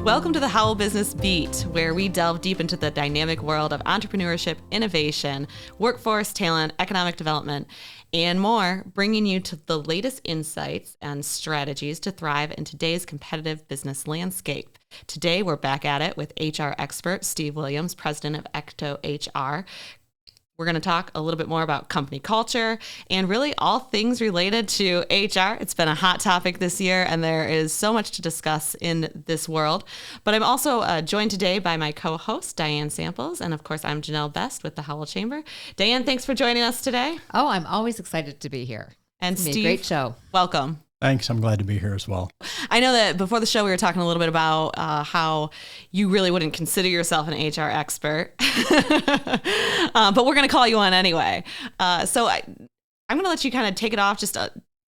Welcome to the Howell Business Beat, where we delve deep into the dynamic world of entrepreneurship, innovation, workforce, talent, economic development, and more, bringing you to the latest insights and strategies to thrive in today's competitive business landscape. Today, we're back at it with HR expert Steve Williams, president of EctoHR. We're going to talk a little bit more about company culture and really all things related to HR. It's been a hot topic this year, and there is so much to discuss in this world. But I'm also joined today by my co-host, Diane Samples. And of course, I'm Janelle Best with the Howell Chamber. Diane, thanks for joining us today. Oh, I'm always excited to be here. And Steve, great show. Welcome. Thanks. I'm glad to be here as well. I know that before the show, we were talking a little bit about how you really wouldn't consider yourself an HR expert, but we're going to call you one anyway. So I'm going to let you kind of take it off, just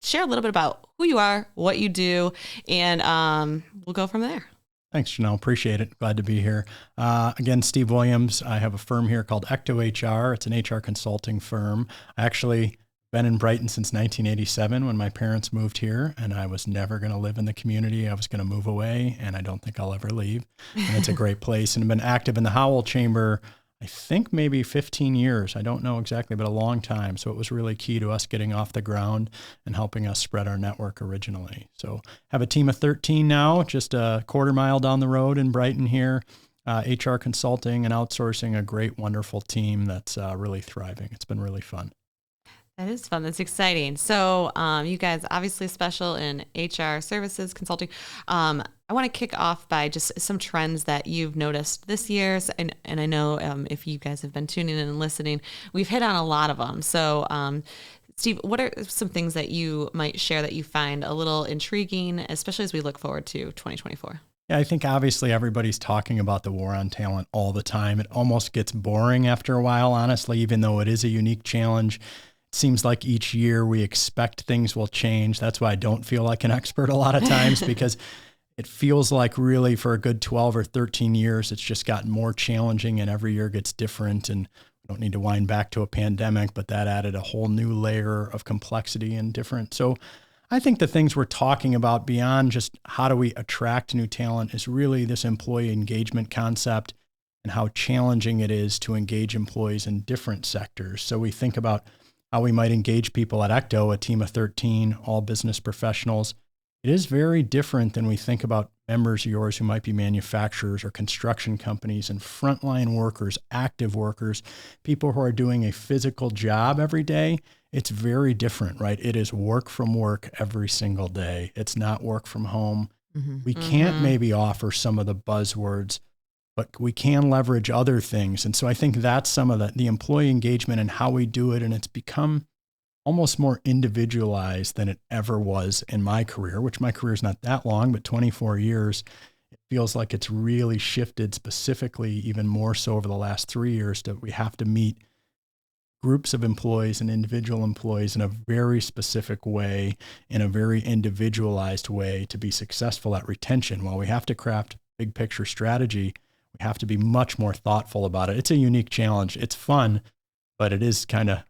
share a little bit about who you are, what you do, and we'll go from there. Thanks, Janelle. Appreciate it. Glad to be here. Again, Steve Williams. I have a firm here called EctoHR. It's an HR consulting firm. I actually been in Brighton since 1987 when my parents moved here, and I was never going to live in the community. I was going to move away, and I don't think I'll ever leave. And it's a great place. And I've been active in the Howell Chamber, I think maybe 15 years. I don't know exactly, but a long time. So it was really key to us getting off the ground and helping us spread our network originally. So have a team of 13 now, just a quarter mile down the road in Brighton here. HR consulting and outsourcing, a great, wonderful team that's really thriving. It's been really fun. That is fun. That's exciting. So you guys obviously special in HR services, consulting. I want to kick off by just some trends that you've noticed this year. And I know if you guys have been tuning in and listening, we've hit on a lot of them. So Steve, what are some things that you might share that you find a little intriguing, especially as we look forward to 2024? Yeah, I think obviously everybody's talking about the war on talent all the time. It almost gets boring after a while, honestly, even though it is a unique challenge. Seems like each year we expect things will change. That's why I don't feel like an expert a lot of times, because it feels like really for a good 12 or 13 years, it's just gotten more challenging and every year gets different. And we don't need to wind back to a pandemic, but that added a whole new layer of complexity and different. So I think the things we're talking about beyond just how do we attract new talent is really this employee engagement concept and how challenging it is to engage employees in different sectors. So we think about how we might engage people at Ecto, a team of 13, all business professionals. It is very different than we think about members of yours who might be manufacturers or construction companies and frontline workers, active workers, people who are doing a physical job every day. It's very different, right? It is work from work every single day. It's not work from home. Mm-hmm. We can't maybe offer some of the buzzwords, but we can leverage other things. And so I think that's some of the employee engagement and how we do it. And it's become almost more individualized than it ever was in my career, which my career is not that long, but 24 years. It feels like it's really shifted specifically, even more so over the last 3 years, that we have to meet groups of employees and individual employees in a very specific way, in a very individualized way to be successful at retention. While we have to craft big picture strategy, we have to be much more thoughtful about it. It's a unique challenge. It's fun, but it is kind of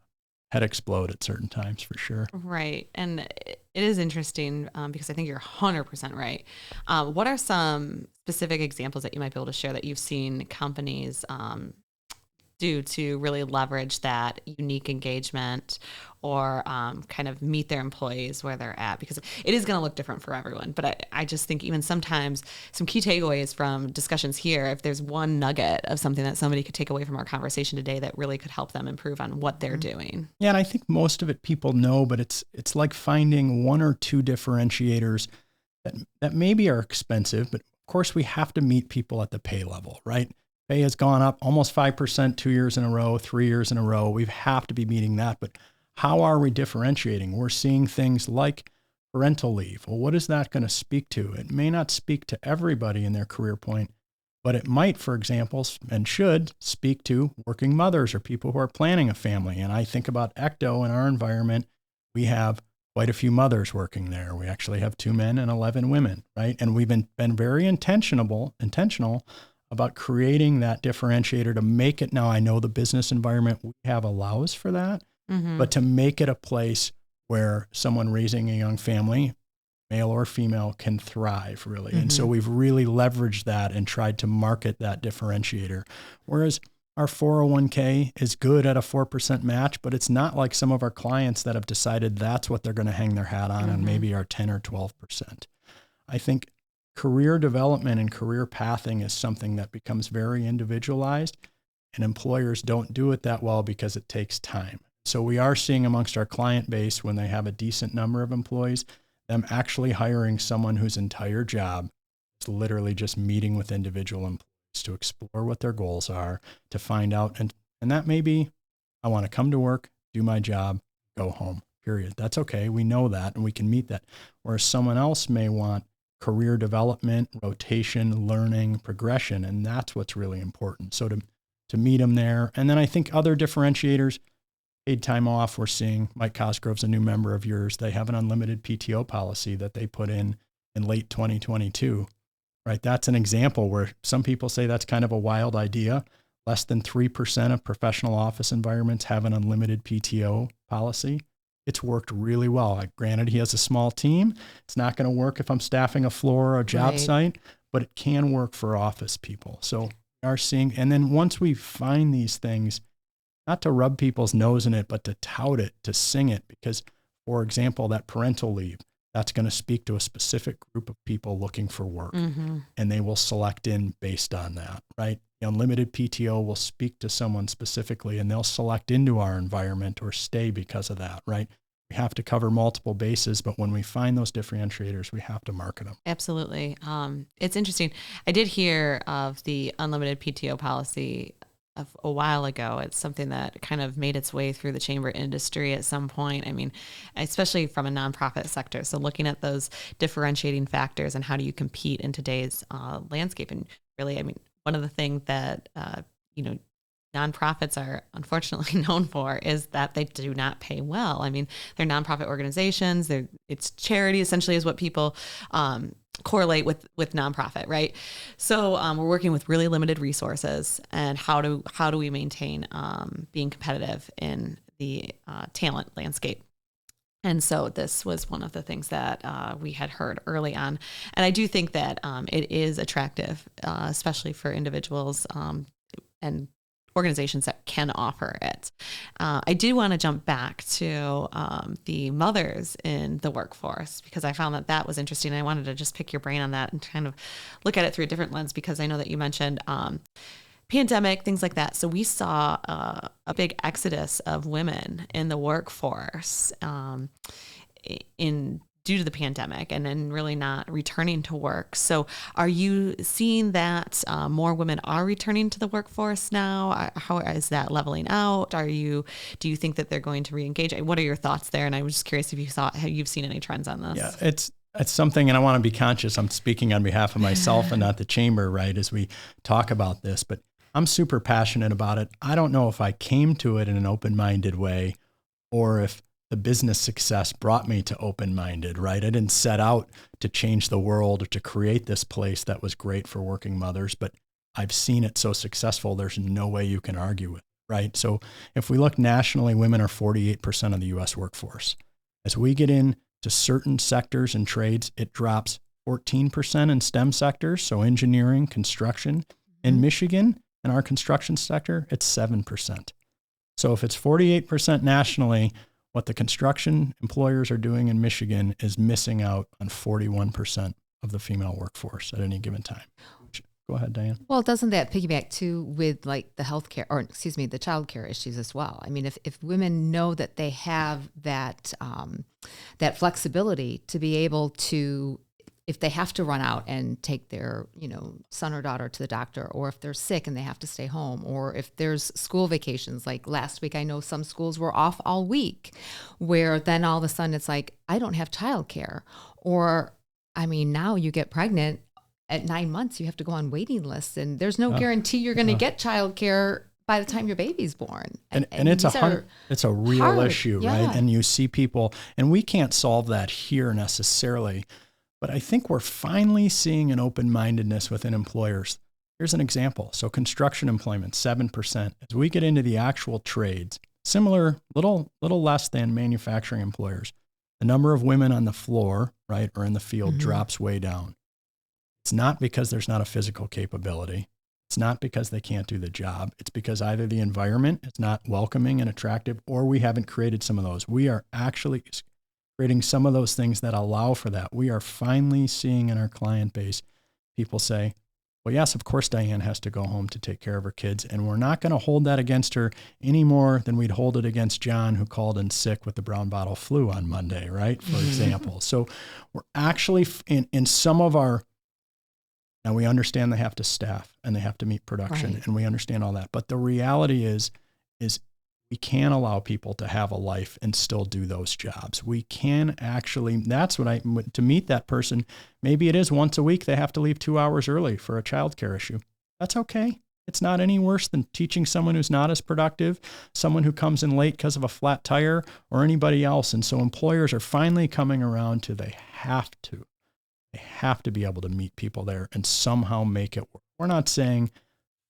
head explode at certain times for sure. Right. And it is interesting because I think you're 100% right. What are some specific examples that you might be able to share that you've seen companies do to really leverage that unique engagement or kind of meet their employees where they're at? Because it is going to look different for everyone. But I just think even sometimes some key takeaways from discussions here, if there's one nugget of something that somebody could take away from our conversation today that really could help them improve on what they're doing. Yeah, and I think most of it people know, but it's like finding one or two differentiators that maybe are expensive, but of course we have to meet people at the pay level, right? Pay has gone up almost 5% 2 years in a row, 3 years in a row. We have to be meeting that. But how are we differentiating? We're seeing things like parental leave. Well, what is that going to speak to? It may not speak to everybody in their career point, but it might, for example, and should speak to working mothers or people who are planning a family. And I think about Ecto in our environment. We have quite a few mothers working there. We actually have 2 men and 11 women, right? And we've been very intentional about creating that differentiator to make it. Now, I know the business environment we have allows for that, but to make it a place where someone raising a young family male or female, can thrive really. And so we've really leveraged that and tried to market that differentiator. Whereas our 401k is good at a 4% match, but it's not like some of our clients that have decided that's what they're going to hang their hat on maybe our 10 or 12%. I think career development and career pathing is something that becomes very individualized, and employers don't do it that well because it takes time. So we are seeing amongst our client base, when they have a decent number of employees, them actually hiring someone whose entire job is literally just meeting with individual employees to explore what their goals are, to find out. And that may be, I want to come to work, do my job, go home, period. That's okay. We know that and we can meet that. Whereas someone else may want career development, rotation, learning, progression. And that's what's really important. So to meet them there. And then I think other differentiators, paid time off, we're seeing Mike Cosgrove's a new member of yours. They have an unlimited PTO policy that they put in late 2022. Right, that's an example where some people say that's kind of a wild idea. Less than 3% of professional office environments have an unlimited PTO policy. It's worked really well. Granted, he has a small team. It's not going to work if I'm staffing a floor or a job site, but it can work for office people. So we are seeing, and then once we find these things, not to rub people's nose in it, but to tout it, to sing it, because, for example, that parental leave, that's going to speak to a specific group of people looking for work, and they will select in based on that, right? The unlimited PTO will speak to someone specifically, and they'll select into our environment or stay because of that, right? We have to cover multiple bases, but when we find those differentiators, we have to market them. Absolutely. It's interesting. I did hear of the unlimited PTO policy a while ago. It's something that kind of made its way through the chamber industry at some point. I mean, especially from a nonprofit sector. So looking at those differentiating factors and how do you compete in today's landscape. And really, I mean, one of the things that, nonprofits are unfortunately known for is that they do not pay well. I mean, they're nonprofit organizations. It's charity essentially is what people correlate with nonprofit, right? So we're working with really limited resources, and how do we maintain being competitive in the talent landscape? And so this was one of the things that we had heard early on, and I do think that it is attractive, especially for individuals and organizations that can offer it. I do want to jump back to the mothers in the workforce, because I found that was interesting. I wanted to just pick your brain on that and kind of look at it through a different lens, because I know that you mentioned pandemic, things like that. So we saw a big exodus of women in the workforce due to the pandemic, and then really not returning to work. So are you seeing that more women are returning to the workforce now? How is that leveling out? Do you think that they're going to reengage? What are your thoughts there? And I was just curious if you've seen any trends on this. Yeah, it's something, and I want to be conscious. I'm speaking on behalf of myself and not the chamber, right, as we talk about this, but I'm super passionate about it. I don't know if I came to it in an open-minded way, or if the business success brought me to open-minded, right? I didn't set out to change the world or to create this place that was great for working mothers, but I've seen it so successful, there's no way you can argue with it, right? So if we look nationally, women are 48% of the U.S. workforce. As we get into certain sectors and trades, it drops 14% in STEM sectors, so engineering, construction. In Michigan, in our construction sector, it's 7%. So if it's 48% nationally, what the construction employers are doing in Michigan is missing out on 41% of the female workforce at any given time. Go ahead, Diane. Well, doesn't that piggyback too with like the healthcare, or the childcare issues as well? I mean, if women know that they have that flexibility to be able to, if they have to run out and take their, son or daughter to the doctor, or if they're sick and they have to stay home, or if there's school vacations, like last week, I know some schools were off all week, where then all of a sudden it's like, I don't have childcare. Or, I mean, now you get pregnant at 9 months, you have to go on waiting lists, and there's no guarantee you're going to get childcare by the time your baby's born. And it's a real issue, right? And you see people, and we can't solve that here necessarily, but I think we're finally seeing an open-mindedness within employers. Here's an example. So construction employment, 7%. As we get into the actual trades, similar, little less than manufacturing employers, the number of women on the floor, right, or in the field drops way down. It's not because there's not a physical capability. It's not because they can't do the job. It's because either the environment is not welcoming and attractive, or we haven't created some of those. We are actually creating some of those things that allow for that. We are finally seeing in our client base people say, well, yes, of course, Diane has to go home to take care of her kids, and we're not going to hold that against her any more than we'd hold it against John, who called in sick with the brown bottle flu on Monday, right, for example. So we're actually in some of our, now we understand they have to staff and they have to meet production, and we understand all that. But the reality is we can allow people to have a life and still do those jobs. We can actually, that's what to meet that person, maybe it is once a week they have to leave 2 hours early for a childcare issue. That's okay. It's not any worse than teaching someone who's not as productive, someone who comes in late because of a flat tire, or anybody else. And so employers are finally coming around to they have to be able to meet people there and somehow make it work. We're not saying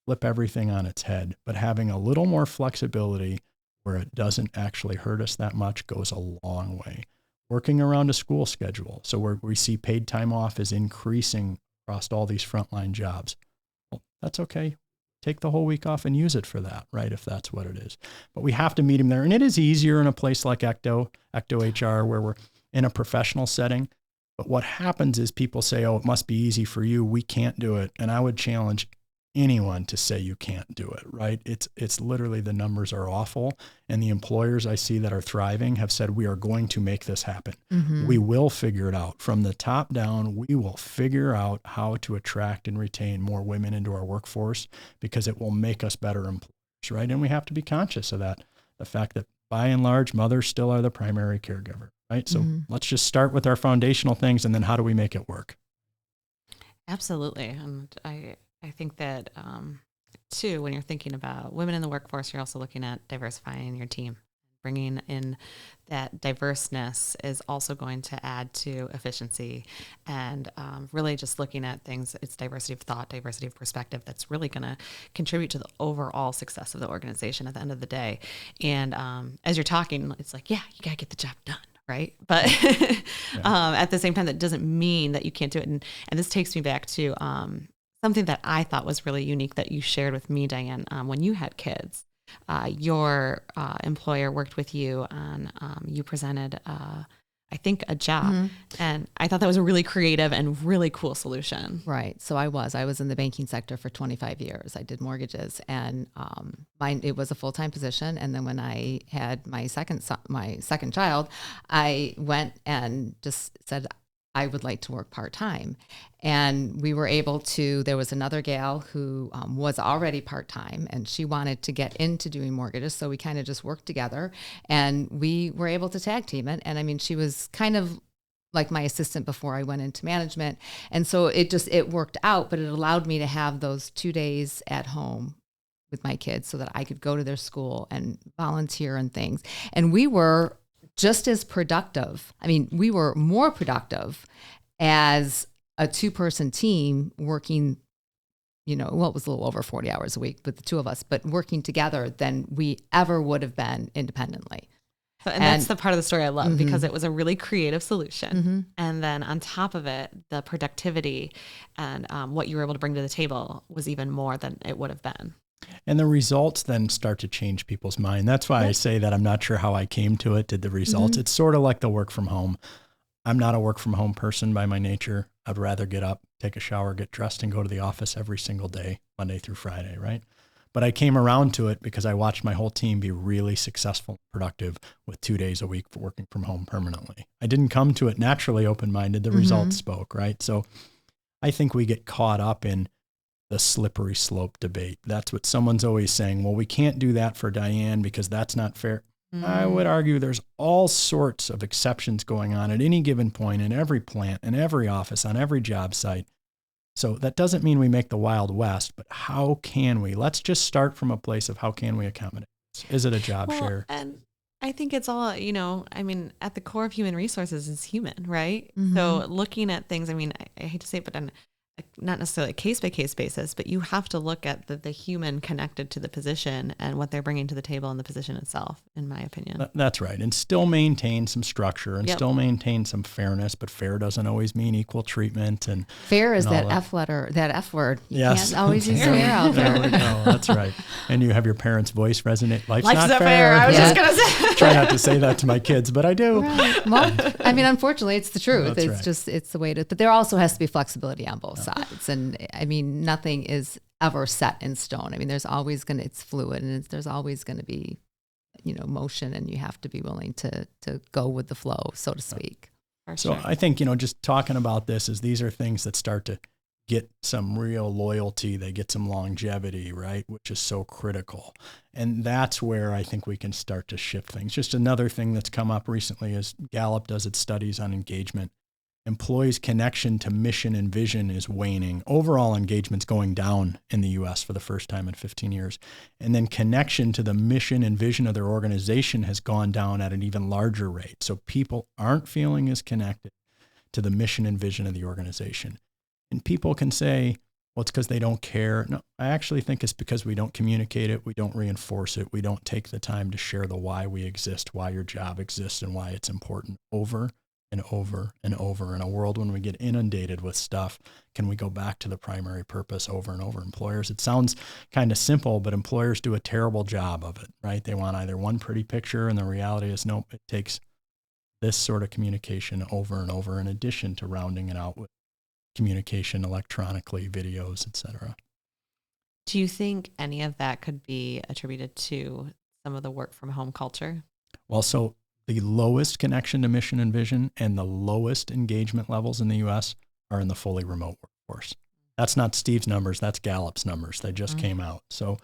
flip everything on its head, but having a little more flexibility where it doesn't actually hurt us that much goes a long way. Working around a school schedule, so where we see paid time off is increasing across all these frontline jobs. Well, that's okay. Take the whole week off and use it for that, right, if that's what it is. But we have to meet them there. And it is easier in a place like EctoHR, where we're in a professional setting. But what happens is people say, oh, it must be easy for you. We can't do it. And I would challenge anyone to say you can't do it, right? It's literally, the numbers are awful. And the employers I see that are thriving have said, we are going to make this happen. We will figure it out. From the top down, we will figure out how to attract and retain more women into our workforce, because it will make us better employers, right? And we have to be conscious of that. The fact that by and large, mothers still are the primary caregiver, right? So let's just start with our foundational things, and then how do we make it work? Absolutely. And I think that, too, when you're thinking about women in the workforce, you're also looking at diversifying your team. Bringing in that diverseness is also going to add to efficiency, and really just looking at things. It's diversity of thought, diversity of perspective that's really going to contribute to the overall success of the organization at the end of the day. And as you're talking, it's like, yeah, you got to get the job done. Right. But at the same time, that doesn't mean that you can't do it. And this takes me back to something that I thought was really unique that you shared with me, Diane, when you had kids. Your employer worked with you on, you presented, I think, a job. And I thought that was a really creative and really cool solution. Right. So I was in the banking sector for 25 years. I did mortgages, and it was a full-time position. And then when I had my second child, I went and just said, I would like to work part-time. And we were able to, there was another gal who was already part-time, and she wanted to get into doing mortgages. So we kind of just worked together, and we were able to tag team it. And I mean, she was kind of like my assistant before I went into management. And so it worked out, but it allowed me to have those 2 days at home with my kids so that I could go to their school and volunteer and things. And we were just as productive. I mean, we were more productive as a 2-person team working, it was a little over 40 hours a week with the two of us, but working together than we ever would have been independently. And that's the part of the story I love, because it was a really creative solution. And then on top of it, the productivity and what you were able to bring to the table was even more than it would have been. And the results then start to change people's mind. That's why I say that I'm not sure how I came to it, did the results. It's sort of like the work from home. I'm not a work from home person by my nature. I'd rather get up, take a shower, get dressed, and go to the office every single day, Monday through Friday, right? But I came around to it because I watched my whole team be really successful and productive with 2 days a week for working from home permanently. I didn't come to it naturally open-minded. The results spoke, right? So I think we get caught up in the slippery slope debate. That's what someone's always saying. Well, we can't do that for Diane because that's not fair. I would argue there's all sorts of exceptions going on at any given point in every plant, in every office, on every job site. So that doesn't mean we make the Wild West, but how can we? Let's just start from a place of how can we accommodate this? Is it a job share? And I think it's all, at the core of human resources is human, right? So looking at things, I hate to say it, but not necessarily a case-by-case basis, but you have to look at the human connected to the position and what they're bringing to the table in the position itself, in my opinion. That's right. And still maintain some structure and still maintain some fairness, but fair doesn't always mean equal treatment. And fair is that F word. You yes. can't always use fair out there. There we go. That's right. And you have your parents' voice resonate. Life's not fair. I was just going to say. Try not to say that to my kids, but I do. Right. Well, I mean, unfortunately, it's the truth. That's it's right. just, it's the way to, but there also has to be flexibility on both sides. And I mean, nothing is ever set in stone. I mean, there's always going to, it's fluid, and there's always going to be, motion, and you have to be willing to go with the flow, so to speak. So I think, just talking about this is these are things that start to get some real loyalty. They get some longevity, right? Which is so critical. And that's where I think we can start to shift things. Just another thing that's come up recently is Gallup does its studies on engagement. Employees' connection to mission and vision is waning. Overall engagement's going down in the U.S. for the first time in 15 years. And then connection to the mission and vision of their organization has gone down at an even larger rate. So people aren't feeling as connected to the mission and vision of the organization. And people can say, well, it's because they don't care. No, I actually think it's because we don't communicate it. We don't reinforce it. We don't take the time to share the why we exist, why your job exists, and why it's important over and over and over. In a world when we get inundated with stuff, can we go back to the primary purpose over and over? Employers, it sounds kind of simple, but employers do a terrible job of it, right? They want either one pretty picture, and the reality is, nope, it takes this sort of communication over and over, in addition to rounding it out with communication electronically, videos, etc. Do you think any of that could be attributed to some of the work from home culture? Well, so the lowest connection to mission and vision and the lowest engagement levels in the U.S. are in the fully remote workforce. That's not Steve's numbers, that's Gallup's numbers. They just came out. So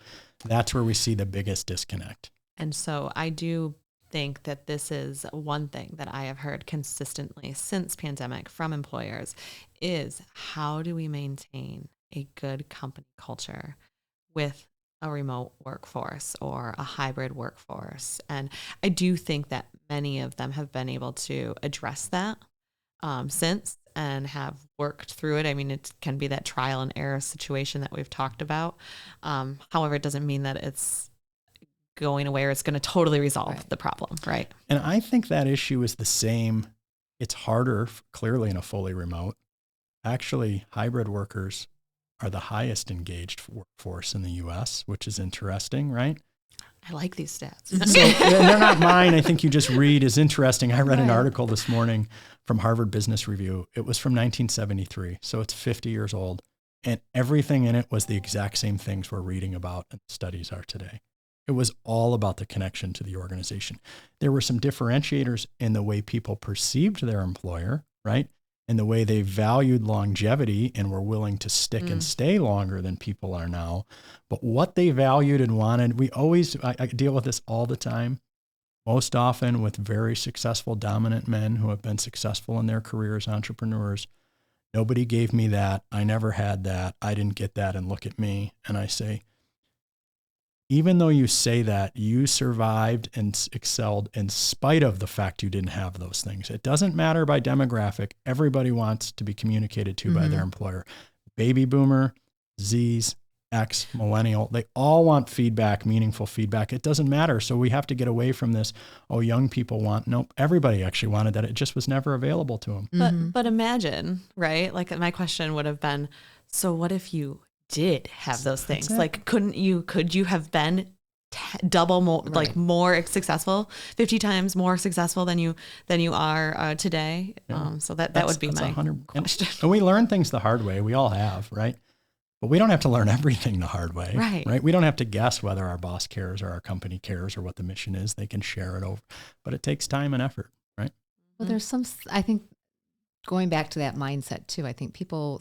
that's where we see the biggest disconnect. And so I do think that this is one thing that I have heard consistently since pandemic from employers is, how do we maintain a good company culture with a remote workforce or a hybrid workforce? And I do think that many of them have been able to address that since, and have worked through it. I mean, it can be that trial and error situation that we've talked about. However, it doesn't mean that it's going away or it's going to totally resolve the problem, right? And I think that issue is the same. It's harder, clearly, in a fully remote. Actually, hybrid workers are the highest engaged workforce in the U.S., which is interesting, right? I like these stats. So they're not mine. I think you just read is interesting. I read an article this morning from Harvard Business Review. It was from 1973, so it's 50 years old. And everything in it was the exact same things we're reading about and studies are today. It was all about the connection to the organization. There were some differentiators in the way people perceived their employer, right? And the way they valued longevity and were willing to stick and stay longer than people are now. But what they valued and wanted, I deal with this all the time, most often with very successful, dominant men who have been successful in their careers, entrepreneurs. Nobody gave me that. I never had that. I didn't get that. And look at me. And I say, even though you say that, you survived and excelled in spite of the fact you didn't have those things. It doesn't matter by demographic. Everybody wants to be communicated to by their employer. Baby boomer, Zs, X, millennial, they all want feedback, meaningful feedback. It doesn't matter. So we have to get away from this, young people want, nope, everybody actually wanted that. It just was never available to them. But imagine, right? Like, my question would have been, so what if you did have those things? Like, could you have been double more, like more successful, 50 times more successful than you are today? Yeah. So that would be my question. And we learn things the hard way. We all have, right? But we don't have to learn everything the hard way, right? We don't have to guess whether our boss cares or our company cares or what the mission is. They can share it over, but it takes time and effort, right? Well, there's I think, going back to that mindset too, I think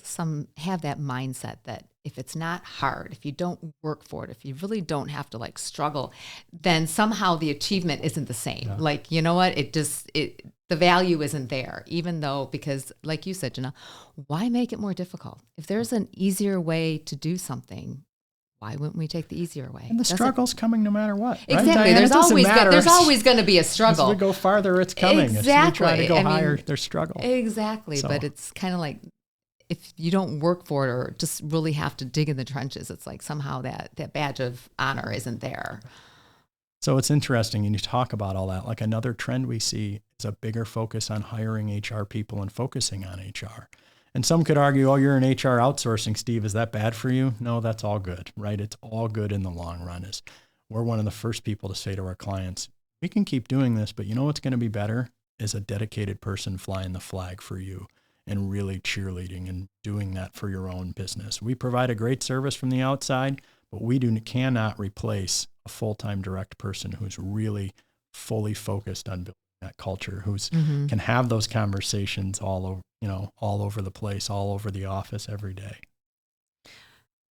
some have that mindset that if it's not hard, if you don't work for it, if you really don't have to struggle, then somehow the achievement isn't the same. Yeah. Like, you know what? The value isn't there, even though, because like you said, Jenna, why make it more difficult? If there's an easier way to do something, why wouldn't we take the easier way? And the struggle's coming no matter what. Exactly. Right? There's always going to be a struggle. As we go farther, it's coming. Exactly. As we try to go higher, there's struggle. Exactly. So. But it's kind of like, if you don't work for it or just really have to dig in the trenches, it's like somehow that badge of honor isn't there. So it's interesting, and you talk about all that. Like another trend we see is a bigger focus on hiring HR people and focusing on HR. And some could argue, oh, you're in HR outsourcing, Steve. Is that bad for you? No, that's all good, right? It's all good in the long run. We're one of the first people to say to our clients, we can keep doing this, but you know what's going to be better is a dedicated person flying the flag for you and really cheerleading and doing that for your own business. We provide a great service from the outside, but we cannot replace a full-time direct person who's really fully focused on building that culture, who's can have those conversations all over the place, all over the office every day.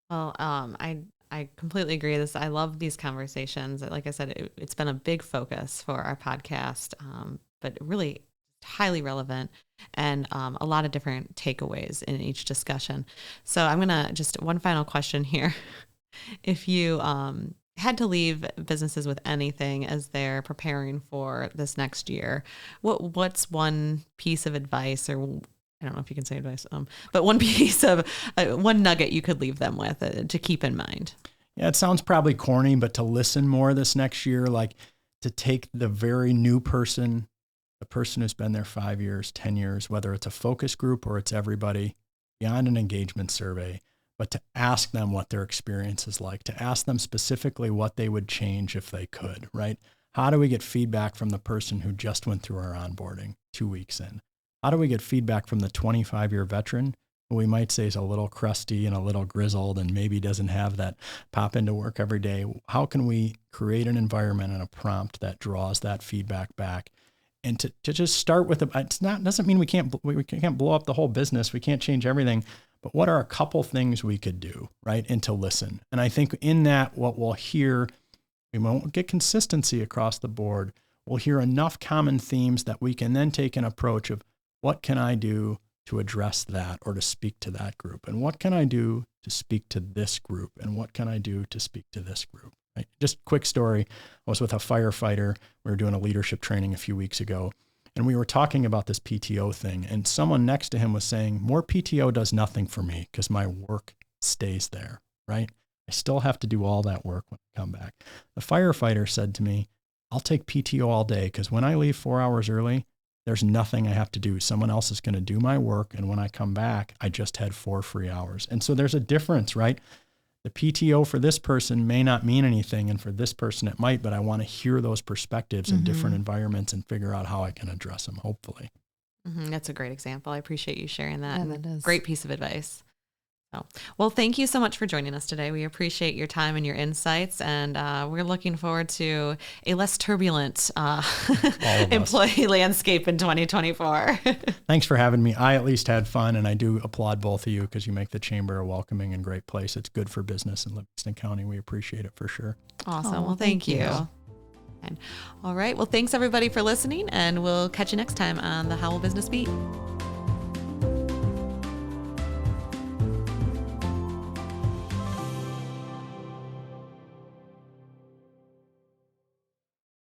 Well, I completely agree with this. I love these conversations. Like I said, it's been a big focus for our podcast, but really highly relevant and a lot of different takeaways in each discussion. So I'm going to just one final question here. If you had to leave businesses with anything as they're preparing for this next year, what's one piece of advice, or I don't know if you can say advice, but one piece of one nugget you could leave them with to keep in mind? Yeah, it sounds probably corny, but to listen more this next year, like to take the very new person, the person who's been there 5 years, 10 years, whether it's a focus group or it's everybody, beyond an engagement survey, but to ask them what their experience is like, to ask them specifically what they would change if they could, right? How do we get feedback from the person who just went through our onboarding 2 weeks in? How do we get feedback from the 25-year veteran who we might say is a little crusty and a little grizzled and maybe doesn't have that pop into work every day? How can we create an environment and a prompt that draws that feedback back? And to just start with doesn't mean we can't blow up the whole business. We can't change everything. But what are a couple things we could do, right? And to listen. And I think in that, what we'll hear, we won't get consistency across the board. We'll hear enough common themes that we can then take an approach of what can I do to address that or to speak to that group? And what can I do to speak to this group? And what can I do to speak to this group? Right? Just quick story. I was with a firefighter. We were doing a leadership training a few weeks ago. And we were talking about this PTO thing, and someone next to him was saying, more PTO does nothing for me because my work stays there, right? I still have to do all that work when I come back. The firefighter said to me, I'll take PTO all day because when I leave 4 hours early, there's nothing I have to do. Someone else is going to do my work, and when I come back, I just had 4 free hours. And so there's a difference, right? The PTO for this person may not mean anything, and for this person it might, but I want to hear those perspectives in different environments and figure out how I can address them, hopefully. That's a great example. I appreciate you sharing that. Yeah, that is. Great piece of advice. So, well, thank you so much for joining us today. We appreciate your time and your insights, and we're looking forward to a less turbulent employee landscape in 2024. Thanks for having me. I at least had fun, and I do applaud both of you because you make the chamber a welcoming and great place. It's good for business in Livingston County. We appreciate it for sure. Awesome. Well, thank you. All right. Well, thanks everybody for listening, and we'll catch you next time on the Howell Business Beat.